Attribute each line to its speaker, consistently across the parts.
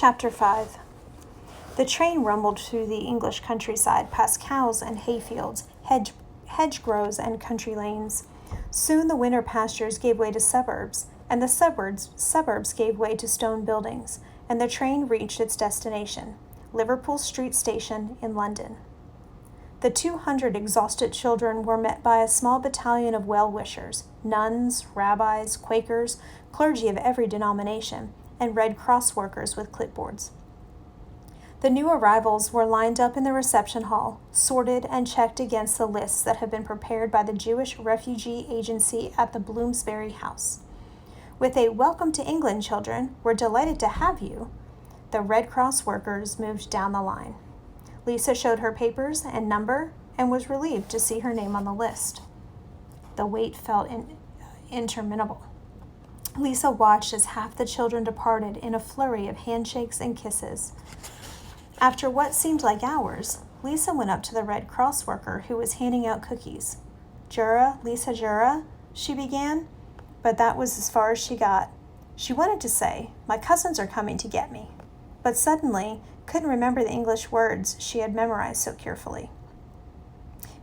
Speaker 1: Chapter 5. The train rumbled through the English countryside, past cows and hayfields, hedgerows and country lanes. Soon the winter pastures gave way to suburbs, and the suburbs gave way to stone buildings, and the train reached its destination, Liverpool Street Station in London. The 200 exhausted children were met by a small battalion of well-wishers, nuns, rabbis, Quakers, clergy of every denomination, and Red Cross workers with clipboards. The new arrivals were lined up in the reception hall, sorted and checked against the lists that had been prepared by the Jewish Refugee Agency at the Bloomsbury house. With a "Welcome to England, children. We're delighted to have you," the Red Cross workers moved down the line. Lisa showed her papers and number and was relieved to see her name on the list. The wait felt interminable. Lisa watched as half the children departed in a flurry of handshakes and kisses. After what seemed like hours, Lisa went up to the Red Cross worker who was handing out cookies. Lisa Jura, she began, but that was as far as she got. She wanted to say, "My cousins are coming to get me," but suddenly couldn't remember the English words she had memorized so carefully.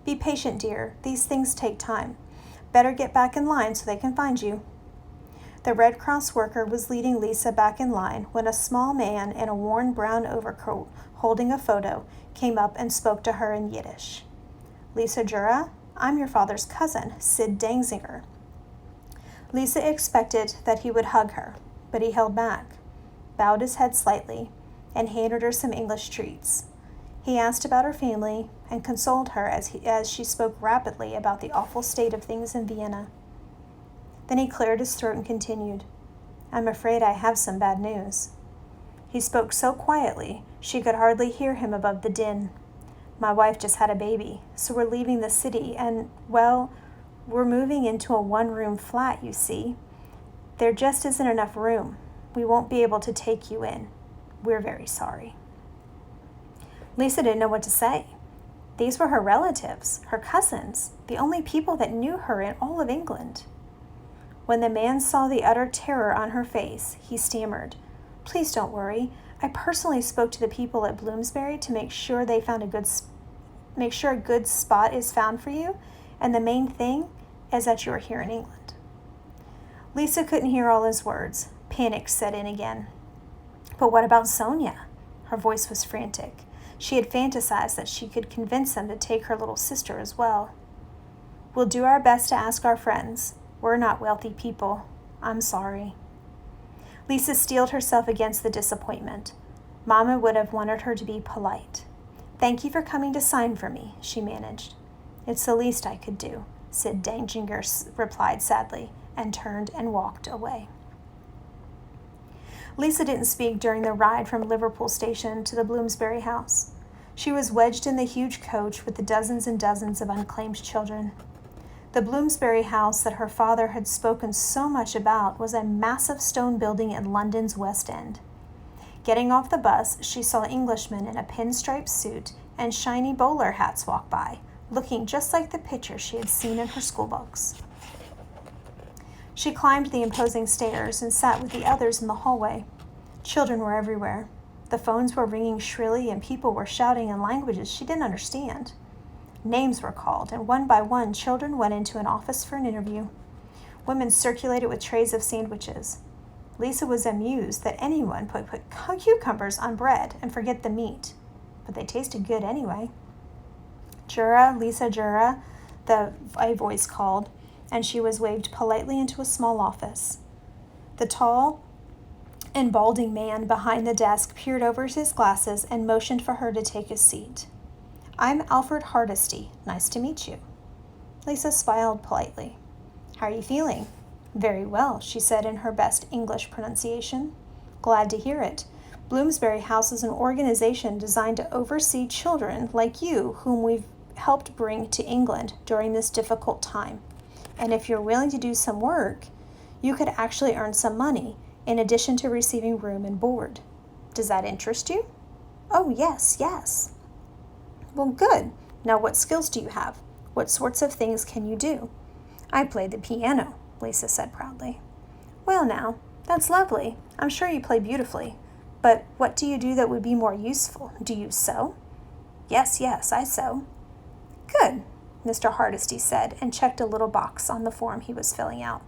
Speaker 1: "Be patient, dear. These things take time. Better get back in line so they can find you." The Red Cross worker was leading Lisa back in line when a small man in a worn brown overcoat holding a photo came up and spoke to her in Yiddish. "Lisa Jura, I'm your father's cousin, Sid Dangzinger." Lisa expected that he would hug her, but he held back, bowed his head slightly, and handed her some English treats. He asked about her family and consoled her as she spoke rapidly about the awful state of things in Vienna. Then he cleared his throat and continued, "I'm afraid I have some bad news." He spoke so quietly she could hardly hear him above the din. "My wife just had a baby, so we're leaving the city and, well, we're moving into a one-room flat, you see. There just isn't enough room. We won't be able to take you in. We're very sorry." Lisa didn't know what to say. These were her relatives, her cousins, the only people that knew her in all of England. When the man saw the utter terror on her face, he stammered, "Please don't worry. I personally spoke to the people at Bloomsbury to make sure a good spot is found for you, and the main thing is that you're here in England." Lisa couldn't hear all his words. Panic set in again. But what about Sonia? Her voice was frantic. She had fantasized that she could convince them to take her little sister as well. "We'll do our best to ask our friends. We're not wealthy people. I'm sorry." Lisa steeled herself against the disappointment. Mama would have wanted her to be polite. "Thank you for coming to sign for me," she managed. "It's the least I could do," Sid Dangzinger replied sadly, and turned and walked away. Lisa didn't speak during the ride from Liverpool Station to the Bloomsbury house. She was wedged in the huge coach with the dozens and dozens of unclaimed children. The Bloomsbury house that her father had spoken so much about was a massive stone building in London's West End. Getting off the bus, she saw Englishmen in a pinstripe suit and shiny bowler hats walk by, looking just like the picture she had seen in her schoolbooks. She climbed the imposing stairs and sat with the others in the hallway. Children were everywhere. The phones were ringing shrilly and people were shouting in languages she didn't understand. Names were called, and one by one, children went into an office for an interview. Women circulated with trays of sandwiches. Lisa was amused that anyone put cucumbers on bread and forget the meat, but they tasted good anyway. "Jura, Lisa Jura," a voice called, and she was waved politely into a small office. The tall and balding man behind the desk peered over his glasses and motioned for her to take a seat. "I'm Alfred Hardesty. Nice to meet you." Lisa smiled politely. "How are you feeling?" "Very well," she said in her best English pronunciation. "Glad to hear it. Bloomsbury House is an organization designed to oversee children like you whom we've helped bring to England during this difficult time. And if you're willing to do some work, you could actually earn some money in addition to receiving room and board. Does that interest you?" "Oh, yes. "Well, good. Now what skills do you have? What sorts of things can you do?" "I play the piano," Lisa said proudly. "Well now, that's lovely. I'm sure you play beautifully. But what do you do that would be more useful? Do you sew? Yes, I sew. Good, Mr. Hardesty said, and checked a little box on the form he was filling out.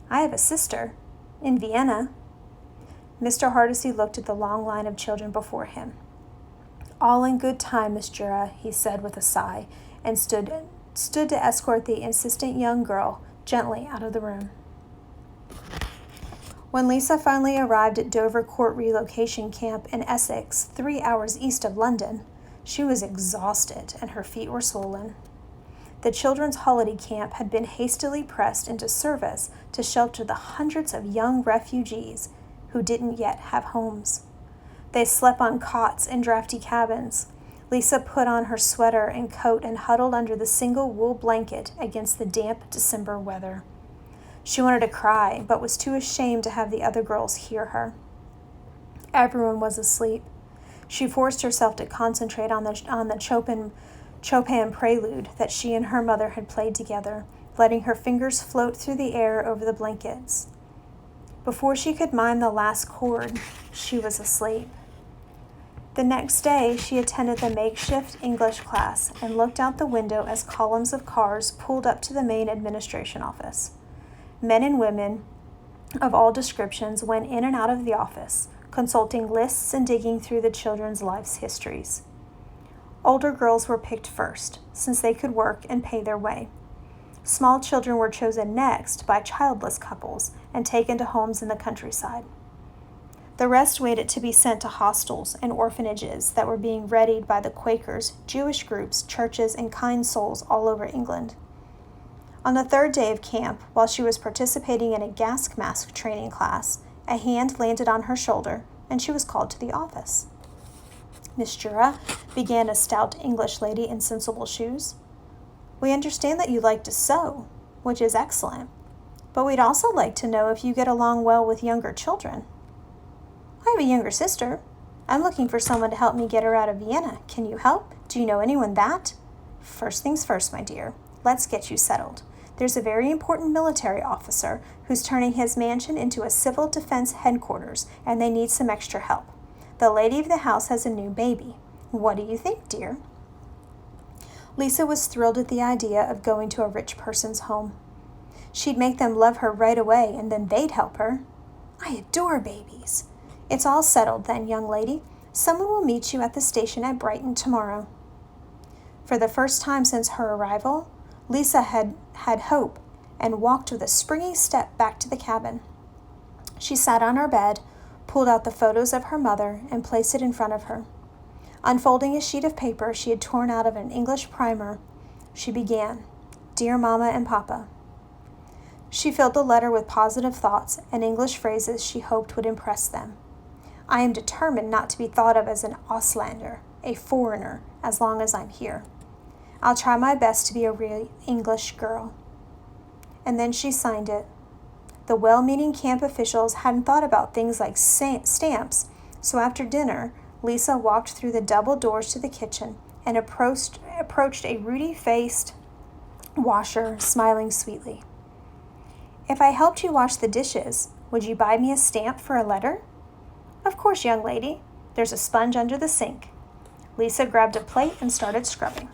Speaker 1: I have a sister in Vienna. Mr. Hardesty looked at the long line of children before him. All in good time, Miss Jura, he said with a sigh, and stood to escort the insistent young girl gently out of the room. When Lisa finally arrived at Dover Court Relocation Camp in Essex, 3 hours east of London, she was exhausted and her feet were swollen. The children's holiday camp had been hastily pressed into service to shelter the hundreds of young refugees who didn't yet have homes. They slept on cots in drafty cabins. Lisa put on her sweater and coat and huddled under the single wool blanket against the damp December weather. She wanted to cry, but was too ashamed to have the other girls hear her. Everyone was asleep. She forced herself to concentrate on the Chopin prelude that she and her mother had played together, letting her fingers float through the air over the blankets. Before she could mime the last chord, she was asleep. The next day, she attended the makeshift English class and looked out the window as columns of cars pulled up to the main administration office. Men and women of all descriptions went in and out of the office, consulting lists and digging through the children's lives' histories. Older girls were picked first, since they could work and pay their way. Small children were chosen next by childless couples and taken to homes in the countryside. The rest waited to be sent to hostels and orphanages that were being readied by the Quakers, Jewish groups, churches, and kind souls all over England. On the third day of camp, while she was participating in a gas mask training class, a hand landed on her shoulder, and she was called to the office. Miss Jura, began a stout English lady in sensible shoes. We understand that you like to sew, which is excellent, but we'd also like to know if you get along well with younger children. I have a younger sister. I'm looking for someone to help me get her out of Vienna. Can you help? Do you know anyone that? First things first, my dear. Let's get you settled. There's a very important military officer who's turning his mansion into a civil defense headquarters, and they need some extra help. The lady of the house has a new baby. What do you think, dear? Lisa was thrilled at the idea of going to a rich person's home. She'd make them love her right away, and then they'd help her. I adore babies. It's all settled then, young lady. Someone will meet you at the station at Brighton tomorrow. For the first time since her arrival, Lisa had hope and walked with a springy step back to the cabin. She sat on her bed, pulled out the photos of her mother, and placed it in front of her. Unfolding a sheet of paper she had torn out of an English primer, she began, Dear Mama and Papa. She filled the letter with positive thoughts and English phrases she hoped would impress them. I am determined not to be thought of as an Auslander, a foreigner, as long as I'm here. I'll try my best to be a real English girl. And then she signed it. The well-meaning camp officials hadn't thought about things like stamps, so after dinner, Lisa walked through the double doors to the kitchen and approached a ruddy-faced washer, smiling sweetly. If I helped you wash the dishes, would you buy me a stamp for a letter? Of course, young lady. There's a sponge under the sink. Lisa grabbed a plate and started scrubbing.